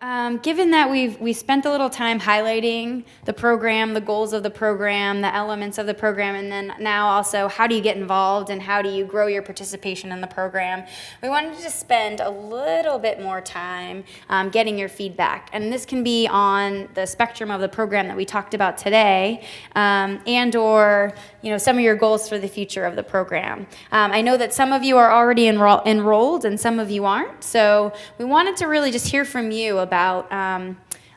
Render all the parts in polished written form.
Given that we spent a little time highlighting the program, the goals of the program, the elements of the program, and then now also how do you get involved and how do you grow your participation in the program, we wanted to just spend a little bit more time getting your feedback. And this can be on the spectrum of the program that we talked about today, and or some of your goals for the future of the program. I know that some of you are already enrolled and some of you aren't, so we wanted to really just hear from you about,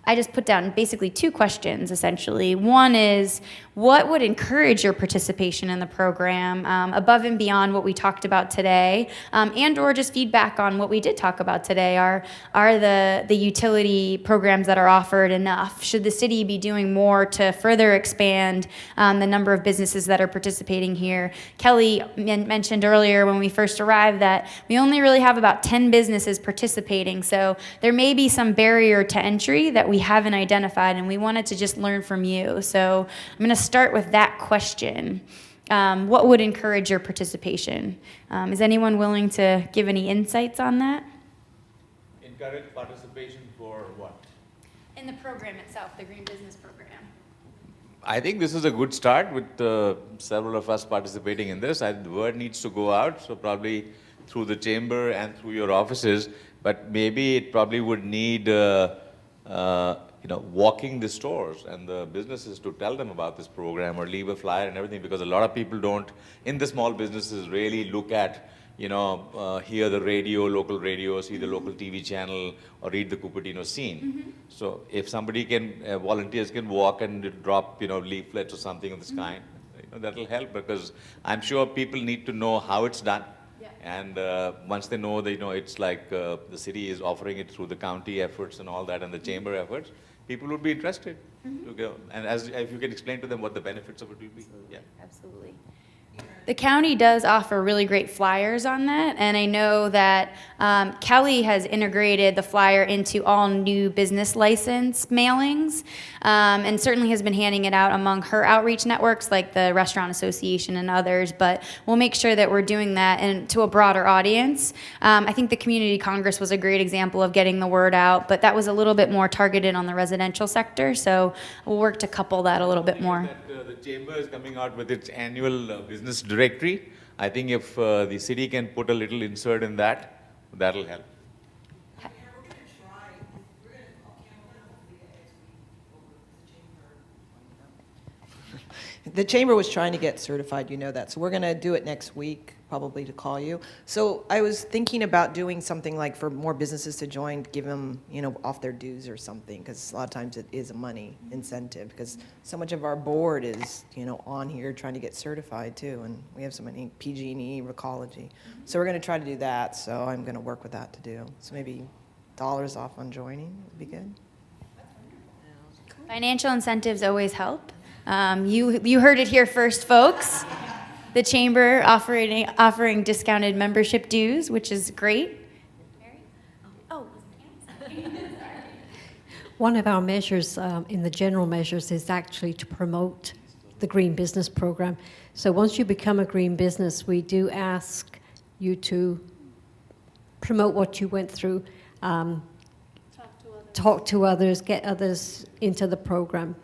I just put down basically two questions, essentially. One is, what would encourage your participation in the program above and beyond what we talked about today, and or just feedback on what we did talk about today? Are the utility programs that are offered enough? Should the city be doing more to further expand the number of businesses that are participating here? Kelly mentioned earlier when we first arrived that we only really have about 10 businesses participating, so there may be some barrier to entry that we haven't identified, and we wanted to just learn from you. So I'm going to start with that question. What would encourage your participation? Is anyone willing to give any insights on that? Encourage participation for what? In the program itself, the Green Business Program. I think this is a good start with several of us participating in this. The word needs to go out, so probably through the chamber and through your offices, but maybe it probably would need walking the stores and the businesses to tell them about this program or leave a flyer and everything, because a lot of people don't, in the small businesses, really look at, hear the radio, local radio, see the local TV channel, or read the Cupertino scene. Mm-hmm. So if somebody can, volunteers can walk and drop, leaflets or something of this kind, that'll help, because I'm sure people need to know how it's done. And once they know, it's like the city is offering it through the county efforts and all that, and the chamber efforts, people would be interested to go. And if you can explain to them what the benefits of it will be. Yeah. Absolutely. The county does offer really great flyers on that, and I know that Kelly has integrated the flyer into all new business license mailings, and certainly has been handing it out among her outreach networks like the Restaurant Association and others, but we'll make sure that we're doing that and to a broader audience. I think the Community Congress was a great example of getting the word out, but that was a little bit more targeted on the residential sector, so we'll work to couple that a little bit more. The chamber is coming out with its annual business directory. I think if the city can put a little insert in that, that'll help. The chamber was trying to get certified, you know that. So we're going to do it next week, probably to call you. So I was thinking about doing something like for more businesses to join, give them, off their dues or something, because a lot of times it is a money incentive, because so much of our board is, on here trying to get certified too, and we have so many PG&E, Recology. So we're going to try to do that, so I'm going to work with that to do. So maybe dollars off on joining would be good. Financial incentives always help. You heard it here first, folks. The chamber offering discounted membership dues, which is great. Oh, one of our measures in the general measures is actually to promote the Green Business Program. So once you become a green business, we do ask you to promote what you went through, talk to others, get others into the program.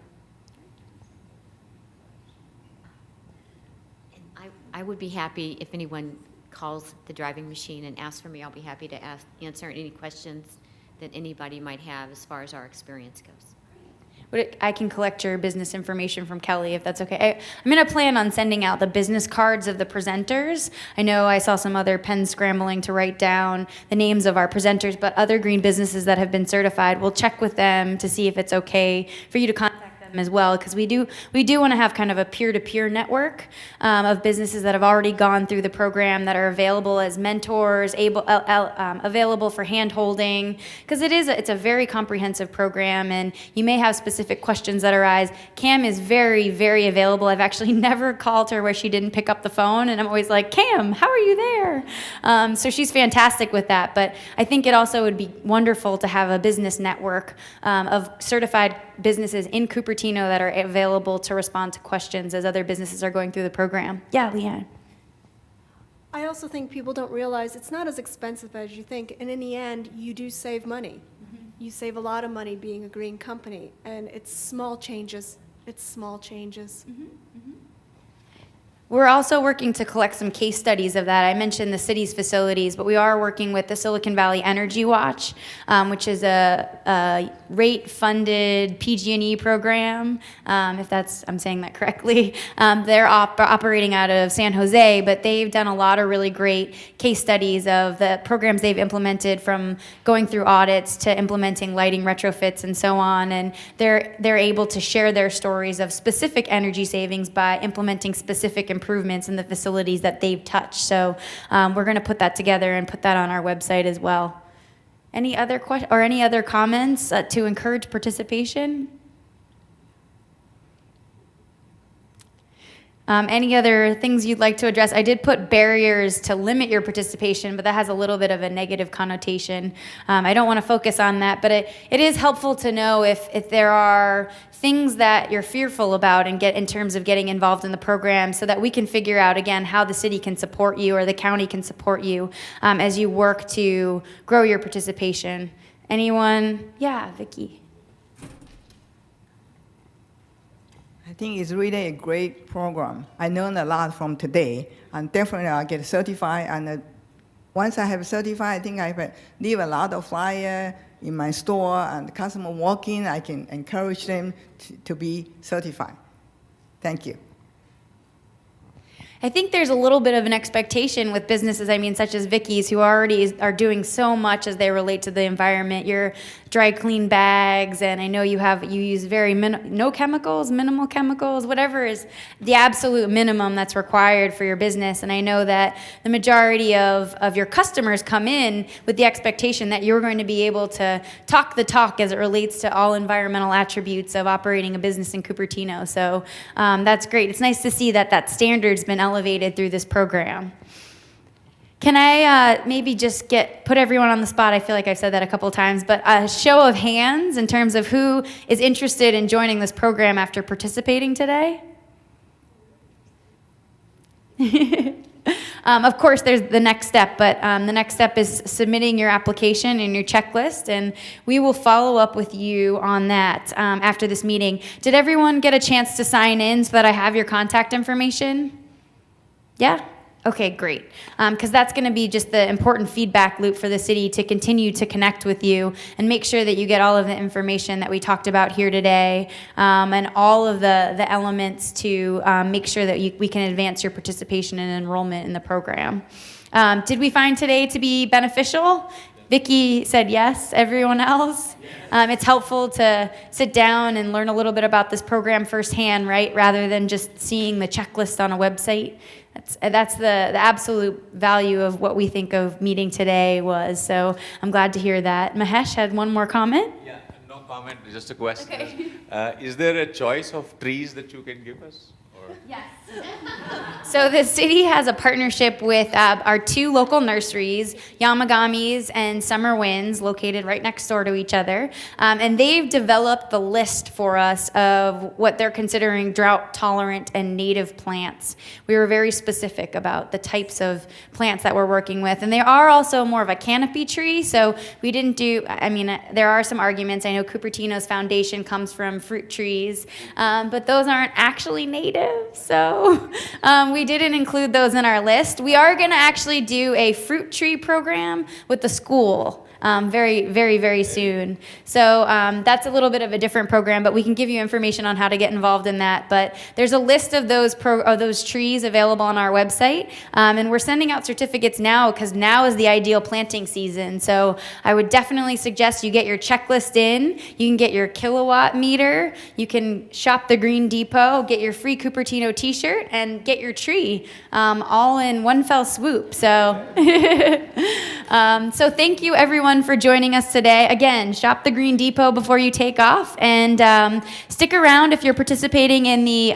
I would be happy if anyone calls the driving machine and asks for me. I'll be happy to answer any questions that anybody might have as far as our experience goes. I can collect your business information from Kelly if that's okay. I'm going to plan on sending out the business cards of the presenters. I know I saw some other pens scrambling to write down the names of our presenters, but other green businesses that have been certified, we'll check with them to see if it's okay for you to contact them as well, because we do want to have kind of a peer-to-peer network of businesses that have already gone through the program, that are available as mentors, available for hand-holding, because it's a very comprehensive program, and you may have specific questions that arise. Cam is very, very available. I've actually never called her where she didn't pick up the phone, and I'm always like, Cam, how are you there? So she's fantastic with that, but I think it also would be wonderful to have a business network of certified businesses in Cupertino that are available to respond to questions as other businesses are going through the program. Yeah, Leanne. I also think people don't realize it's not as expensive as you think, and in the end, you do save money. you save a lot of money being a green company, and it's small changes. It's small changes. We're also working to collect some case studies of that. I mentioned the city's facilities, but we are working with the Silicon Valley Energy Watch, which is a rate-funded PG&E program, if I'm saying that correctly. They're operating out of San Jose, but they've done a lot of really great case studies of the programs they've implemented, from going through audits to implementing lighting retrofits and so on. And they're able to share their stories of specific energy savings by implementing specific improvements in the facilities that they've touched. So we're going to put that together and put that on our website as well. Any other questions or any other comments to encourage participation? Any other things you'd like to address? I did put barriers to limit your participation, but that has a little bit of a negative connotation. I don't want to focus on that, but it is helpful to know if there are things that you're fearful about and get in terms of getting involved in the program, so that we can figure out, again, how the city can support you or the county can support you as you work to grow your participation. Anyone? Yeah, Vicki. I think it's really a great program. I learned a lot from today, and definitely I'll get certified. And once I have certified, I think I will leave a lot of flyer in my store, and the customer walk in, I can encourage them to be certified. Thank you. I think there's a little bit of an expectation with businesses, such as Vicky's, who already are doing so much as they relate to the environment. Your dry clean bags, and I know you use very no chemicals, minimal chemicals, whatever is the absolute minimum that's required for your business. And I know that the majority of your customers come in with the expectation that you're going to be able to talk the talk as it relates to all environmental attributes of operating a business in Cupertino. So that's great. It's nice to see that standard's been elevated through this program. Can I maybe just put everyone on the spot? I feel like I've said that a couple times, but a show of hands in terms of who is interested in joining this program after participating today? Of course, there's the next step, but the next step is submitting your application and your checklist, and we will follow up with you on that after this meeting. Did everyone get a chance to sign in so that I have your contact information? Yeah? Okay, great. Because that's going to be just the important feedback loop for the city to continue to connect with you and make sure that you get all of the information that we talked about here today, and all of the elements to make sure that we can advance your participation and enrollment in the program. Did we find today to be beneficial? Vicki said yes. Everyone else? It's helpful to sit down and learn a little bit about this program firsthand, right? Rather than just seeing the checklist on a website. That's the absolute value of what we think of meeting today was. So I'm glad to hear that. Mahesh had one more comment? Yeah, no comment, just a question. Okay. Is there a choice of trees that you can give us? Or? Yes. So the city has a partnership with our two local nurseries, Yamagami's and Summer Winds, located right next door to each other. And they've developed the list for us of what they're considering drought-tolerant and native plants. We were very specific about the types of plants that we're working with. And they are also more of a canopy tree, so we didn't do, there are some arguments. I know Cupertino's foundation comes from fruit trees, but those aren't actually native, so we didn't include those in our list. We are going to actually do a fruit tree program with the school very, very, very soon. So that's a little bit of a different program, but we can give you information on how to get involved in that. But there's a list of those trees available on our website, and we're sending out certificates now because now is the ideal planting season. So I would definitely suggest you get your checklist in. You can get your kilowatt meter. You can shop the Green Depot, get your free Cupertino t-shirt, and get your tree all in one fell swoop. So, so thank you, everyone, for joining us today. Again, shop the Green Depot before you take off, and stick around if you're participating in the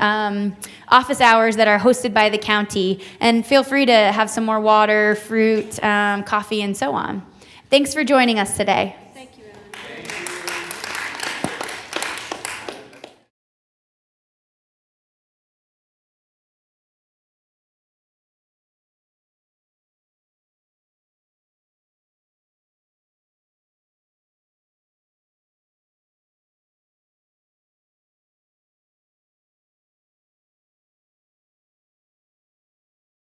office hours that are hosted by the county, and feel free to have some more water, fruit, coffee, and so on. Thanks for joining us today.